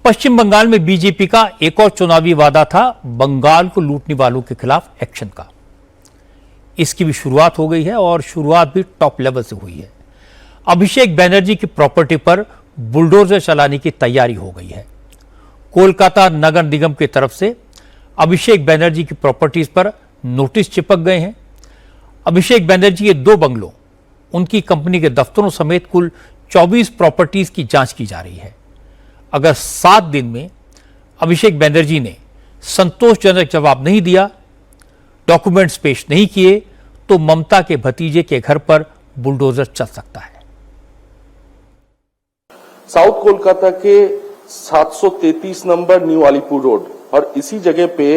पश्चिम बंगाल में बीजेपी का एक और चुनावी वादा था बंगाल को लूटने वालों के खिलाफ एक्शन का। इसकी भी शुरुआत हो गई है और शुरुआत भी टॉप लेवल से हुई है। अभिषेक बनर्जी की प्रॉपर्टी पर बुलडोजर चलाने की तैयारी हो गई है। कोलकाता नगर निगम की तरफ से अभिषेक बनर्जी की प्रॉपर्टीज पर नोटिस चिपक गए हैं। अभिषेक बनर्जी के 2 बंगलों, उनकी कंपनी के दफ्तरों समेत कुल 24 प्रॉपर्टीज की जांच की जा रही है। अगर 7 दिन में अभिषेक बनर्जी ने संतोषजनक जवाब नहीं दिया, डॉक्यूमेंट्स पेश नहीं किए, तो ममता के भतीजे के घर पर बुलडोजर चल सकता है। साउथ कोलकाता के 733 नंबर न्यू अलीपुर रोड और इसी जगह पे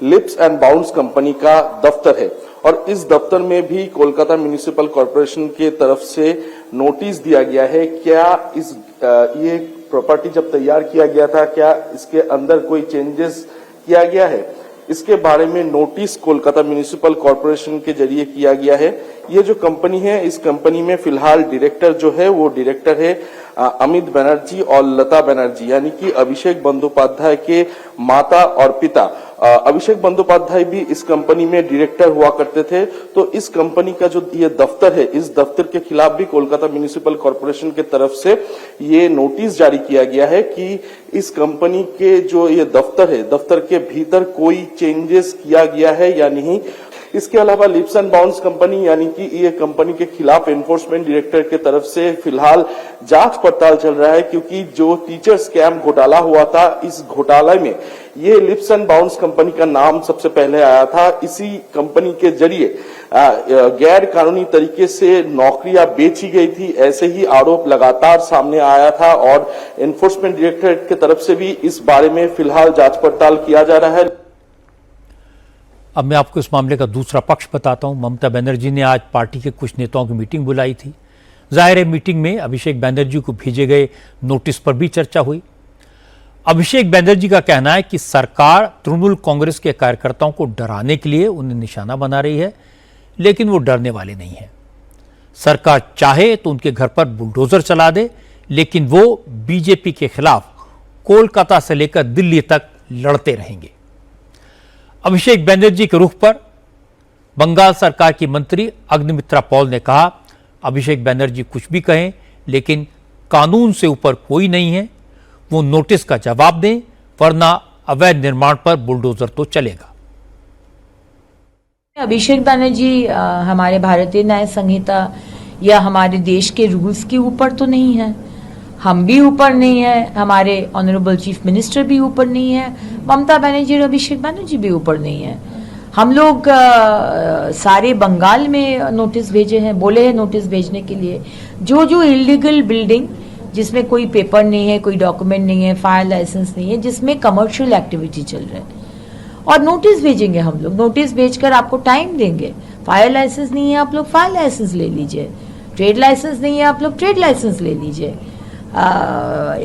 लिप्स एंड बाउंड्स कंपनी का दफ्तर है और इस दफ्तर में भी कोलकाता म्युनिसिपल कॉर्पोरेशन के तरफ से नोटिस दिया गया है। क्या ये प्रॉपर्टी जब तैयार किया गया था, क्या इसके अंदर कोई चेंजेस किया गया है, इसके बारे में नोटिस कोलकाता म्युनिसिपल कॉर्पोरेशन के जरिए किया गया है। ये जो कंपनी है, इस कंपनी में फिलहाल डायरेक्टर जो है वो डायरेक्टर है अमित बनर्जी और लता बनर्जी, यानी कि अभिषेक बंदोपाध्याय के माता और पिता। अभिषेक बंदोपाध्याय भी इस कंपनी में डायरेक्टर हुआ करते थे। तो इस कंपनी का जो ये दफ्तर है, इस दफ्तर के खिलाफ भी कोलकाता म्युनिसिपल कॉर्पोरेशन के तरफ से ये नोटिस जारी किया गया है कि इस कंपनी के जो ये दफ्तर है, दफ्तर के भीतर कोई चेंजेस किया गया है या नहीं। इसके अलावा लिप्स एंड बाउंड्स कंपनी, यानी कि ये कंपनी के खिलाफ एनफोर्समेंट डायरेक्टर के तरफ से फिलहाल जांच पड़ताल चल रहा है, क्योंकि जो टीचर स्कैम घोटाला हुआ था, इस घोटाले में ये लिप्स एंड बाउंड्स कंपनी का नाम सबसे पहले आया था। इसी कंपनी के जरिए गैर कानूनी तरीके से नौकरियां बेची गई थी, ऐसे ही आरोप लगातार सामने आया था और एनफोर्समेंट डायरेक्टर की तरफ से भी इस बारे में फिलहाल जांच पड़ताल किया जा रहा है। अब मैं आपको इस मामले का दूसरा पक्ष बताता हूं। ममता बनर्जी ने आज पार्टी के कुछ नेताओं की मीटिंग बुलाई थी। जाहिर है मीटिंग में अभिषेक बनर्जी को भेजे गए नोटिस पर भी चर्चा हुई। अभिषेक बनर्जी का कहना है कि सरकार तृणमूल कांग्रेस के कार्यकर्ताओं को डराने के लिए उन्हें निशाना बना रही है, लेकिन वो डरने वाले नहीं है। सरकार चाहे तो उनके घर पर बुलडोजर चला दे, लेकिन वो बीजेपी के खिलाफ कोलकाता से लेकर दिल्ली तक लड़ते रहेंगे। अभिषेक बनर्जी के रुख पर बंगाल सरकार की मंत्री अग्निमित्रा पॉल ने कहा, अभिषेक बनर्जी कुछ भी कहें, लेकिन कानून से ऊपर कोई नहीं है। वो नोटिस का जवाब दें, वरना अवैध निर्माण पर बुलडोजर तो चलेगा। अभिषेक बनर्जी हमारे भारतीय न्याय संहिता या हमारे देश के रूल्स के ऊपर तो नहीं है, हम भी ऊपर नहीं है, हमारे ऑनरेबल चीफ मिनिस्टर भी ऊपर नहीं है, ममता बनर्जी और अभिषेक बनर्जी भी ऊपर नहीं है। हम लोग सारे बंगाल में नोटिस भेजे हैं, बोले हैं नोटिस भेजने के लिए। जो जो इलीगल बिल्डिंग जिसमें कोई पेपर नहीं है, कोई डॉक्यूमेंट नहीं है, फायर लाइसेंस नहीं है, जिसमें कमर्शियल एक्टिविटी चल रहा है, और नोटिस भेजेंगे हम लोग। नोटिस भेजकर आपको टाइम देंगे। फायर लाइसेंस नहीं है, आप लोग फायर लाइसेंस ले लीजिए। ट्रेड लाइसेंस नहीं है, आप लोग ट्रेड लाइसेंस ले लीजिए।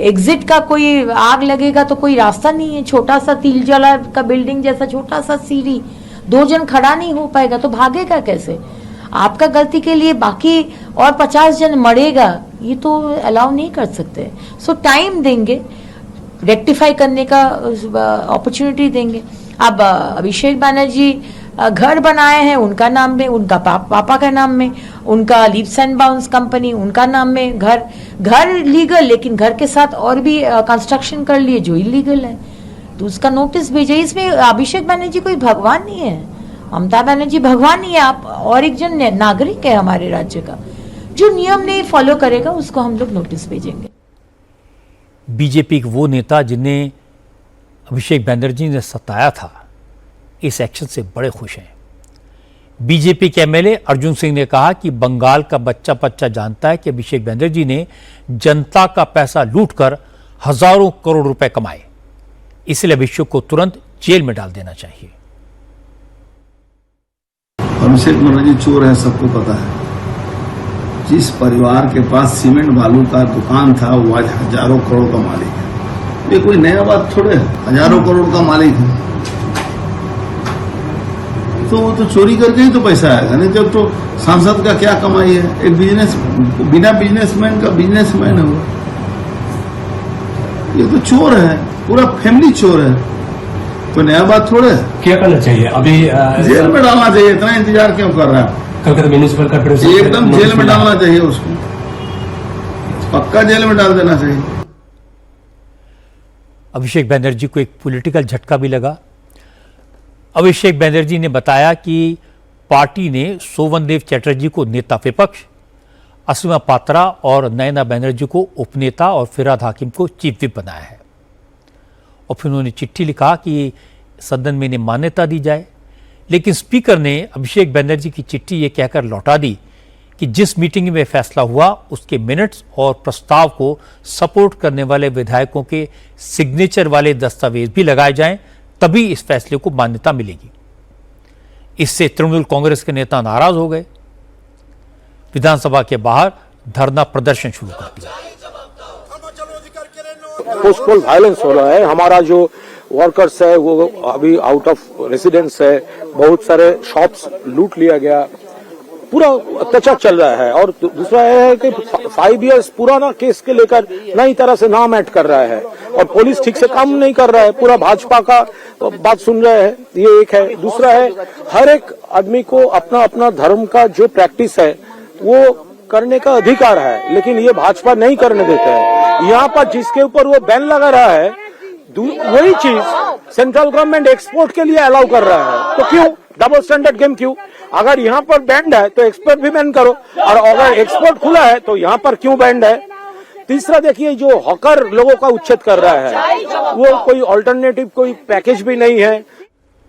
एग्जिट का कोई आग लगेगा तो कोई रास्ता नहीं है, छोटा सा तिलजला का बिल्डिंग जैसा छोटा सा सीढ़ी, 2 जन खड़ा नहीं हो पाएगा तो भागेगा कैसे? आपका गलती के लिए बाकी और 50 जन मरेगा, ये तो अलाउ नहीं कर सकते। सो टाइम देंगे, रेक्टिफाई करने का अपॉर्चुनिटी देंगे। अब अभिषेक बनर्जी घर बनाए हैं उनका नाम में, उनका पापा का नाम में, उनका लिप्स एंड बाउंड्स कंपनी उनका नाम में, घर लीगल, लेकिन घर के साथ और भी कंस्ट्रक्शन कर लिए जो इलीगल है, तो उसका नोटिस भेजे। इसमें अभिषेक बनर्जी कोई भगवान नहीं है, ममता बनर्जी भगवान नहीं है, आप और एक जन नागरिक है हमारे राज्य का। जो नियम नहीं फॉलो करेगा उसको हम लोग नोटिस भेजेंगे। बीजेपी के वो नेता जिन्हें अभिषेक बनर्जी ने सताया था, इस एक्शन से बड़े खुश हैं। बीजेपी के एमएलए अर्जुन सिंह ने कहा कि बंगाल का बच्चा बच्चा जानता है कि अभिषेक बनर्जी ने जनता का पैसा लूटकर हजारों करोड़ रुपए कमाए, इसलिए अभिषेक को तुरंत जेल में डाल देना चाहिए। अभिषेक बनर्जी चोर है, सबको पता है। जिस परिवार के पास सीमेंट बालू का दुकान था, वो आज हजारों करोड़ का मालिक है। ये कोई नया बात थोड़े है, हजारों करोड़ का मालिक है। तो वो तो चोरी करके ही तो पैसा आएगा, नहीं जब तो सांसद का क्या कमाई है? एक बिजनेस, बिना बिजनेसमैन का बिजनेसमैन है वो। ये तो चोर है, पूरा फैमिली चोर है, कोई नया बात थोड़े है। क्या करना चाहिए अभी? जेल में डालना चाहिए, इतना इंतजार क्यों कर रहा है? कलकत्ता म्यूनिसिपल कॉर्पोरेशन एकदम जेल में डालना चाहिए उसको, पक्का जेल में डाल देना चाहिए। अभिषेक बनर्जी को एक पॉलिटिकल झटका भी लगा। अभिषेक बनर्जी ने बताया कि पार्टी ने सोवनदेव चैटर्जी को नेता विपक्ष, असीमा पात्रा और नयना बनर्जी को उपनेता और फिराद हाकिम को चीफ विप बनाया है। और फिर उन्होंने चिट्ठी लिखा कि सदन में इन्हें मान्यता दी जाए, लेकिन स्पीकर ने अभिषेक बनर्जी की चिट्ठी ये कहकर लौटा दी कि जिस मीटिंग में फैसला हुआ उसके मिनट्स और प्रस्ताव को सपोर्ट करने वाले विधायकों के सिग्नेचर वाले दस्तावेज भी लगाए जाएं, तभी इस फैसले को मान्यता मिलेगी। इससे तृणमूल कांग्रेस के नेता नाराज हो गए, विधानसभा के बाहर धरना प्रदर्शन शुरू कर दिया। पोस्टपोल वायलेंस हो रहा है, हमारा जो वर्कर्स है वो अभी आउट ऑफ रेसिडेंस है, बहुत सारे शॉप्स लूट लिया गया, पूरा अत्याचार चल रहा है। और दूसरा है कि 5 इयर्स पुराना केस के लेकर नई तरह से नाम ऐड कर रहा है और पुलिस ठीक से काम नहीं कर रहा है, पूरा भाजपा का बात सुन रहे हैं, ये एक है। दूसरा है हर एक आदमी को अपना अपना धर्म का जो प्रैक्टिस है वो करने का अधिकार है, लेकिन ये भाजपा नहीं करने देता है। यहाँ पर जिसके ऊपर वो बैन लगा रहा है वही चीज सेंट्रल गवर्नमेंट एक्सपोर्ट के लिए अलाउ कर रहा है, तो क्यों डबल स्टैंडर्ड गेम क्यों? अगर यहाँ पर बैंड है तो एक्सपोर्ट भी बैन करो, और अगर एक्सपोर्ट खुला है तो यहाँ पर क्यों बैंड है? तीसरा देखिए, जो हॉकर लोगों का उच्छेद कर रहा है वो कोई ऑल्टरनेटिव कोई पैकेज भी नहीं है,